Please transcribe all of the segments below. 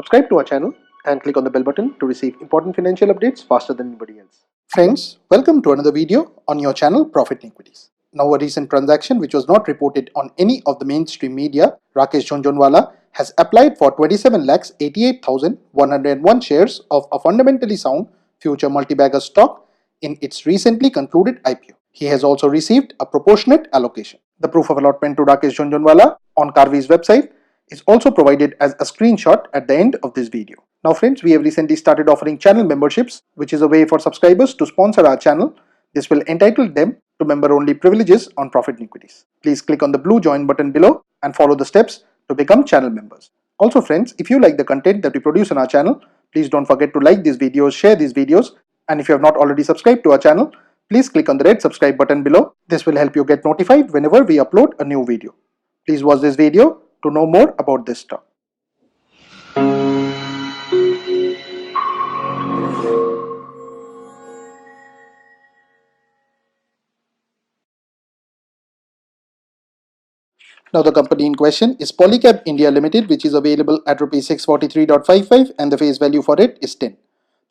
Subscribe to our channel and click on the bell button to receive important financial updates faster than anybody else. Friends, welcome to another video on your channel Profit and Equities. Now, a recent transaction which was not reported on any of the mainstream media, Rakesh Jhunjhunwala has applied for 27,88,101 shares of a fundamentally sound future multibagger stock in its recently concluded IPO. He has also received a proportionate allocation. The proof of allotment to Rakesh Jhunjhunwala on Carvey's website is also provided as a screenshot at the end of this video. Now friends, we have recently started offering channel memberships, which is a way for subscribers to sponsor our channel. This will entitle them to member-only privileges on Profit and Equities. Please click on the blue join button below and follow the steps to become channel members. Also friends, if you like the content that we produce on our channel, please don't forget to like these videos, share these videos, and if you have not already subscribed to our channel, please click on the red subscribe button below. This will help you get notified whenever we upload a new video. Please watch this video to know more about this stock. Now the company in question is Polycab India Limited, which is available at Rs 643.55 and the face value for it is 10.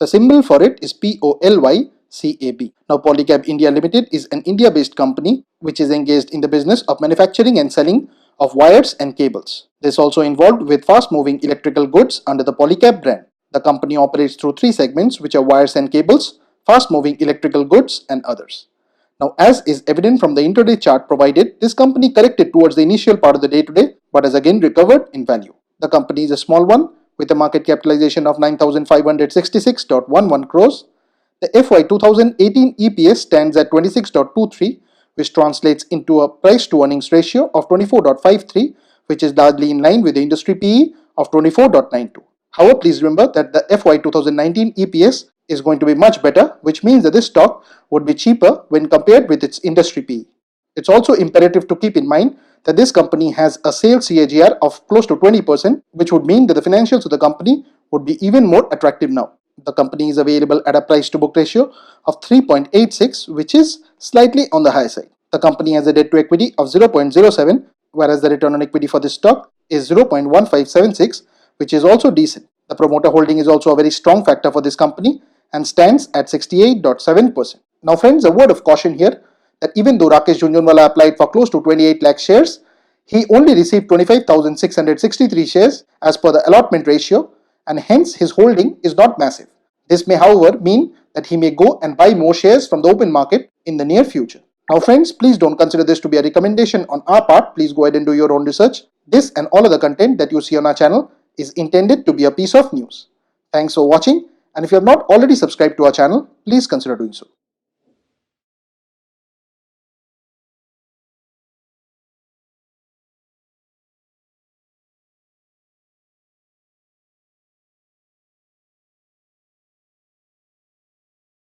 The symbol for it is POLYCAB. Now Polycab India Limited is an India-based company which is engaged in the business of manufacturing and selling of wires and cables. This also involved with fast-moving electrical goods under the Polycab brand. The company operates through three segments, which are wires and cables, fast-moving electrical goods and others. Now, as is evident from the intraday chart provided, this company corrected towards the initial part of the day today but has again recovered in value. The company is a small one with a market capitalization of 9,566.11 crores. The FY 2018 EPS stands at 26.23, which translates into a price to earnings ratio of 24.53, which is largely in line with the industry PE of 24.92. However, please remember that the FY 2019 EPS is going to be much better, which means that this stock would be cheaper when compared with its industry PE. It's also imperative to keep in mind that this company has a sales CAGR of close to 20%, which would mean that the financials of the company would be even more attractive now. The company is available at a price to book ratio of 3.86, which is slightly on the high side. The company has a debt to equity of 0.07, whereas the return on equity for this stock is 0.1576, which is also decent. The promoter holding is also a very strong factor for this company and stands at 68.7%. Now friends, a word of caution here that even though Rakesh Jhunjhunwala applied for close to 28 lakh shares, he only received 25,663 shares as per the allotment ratio, and hence his holding is not massive. This may however mean that he may go and buy more shares from the open market in the near future. Now friends, please don't consider this to be a recommendation on our part. Please go ahead and do your own research. This and all other content that you see on our channel is intended to be a piece of news. Thanks for watching, and if you have not already subscribed to our channel, please consider doing so.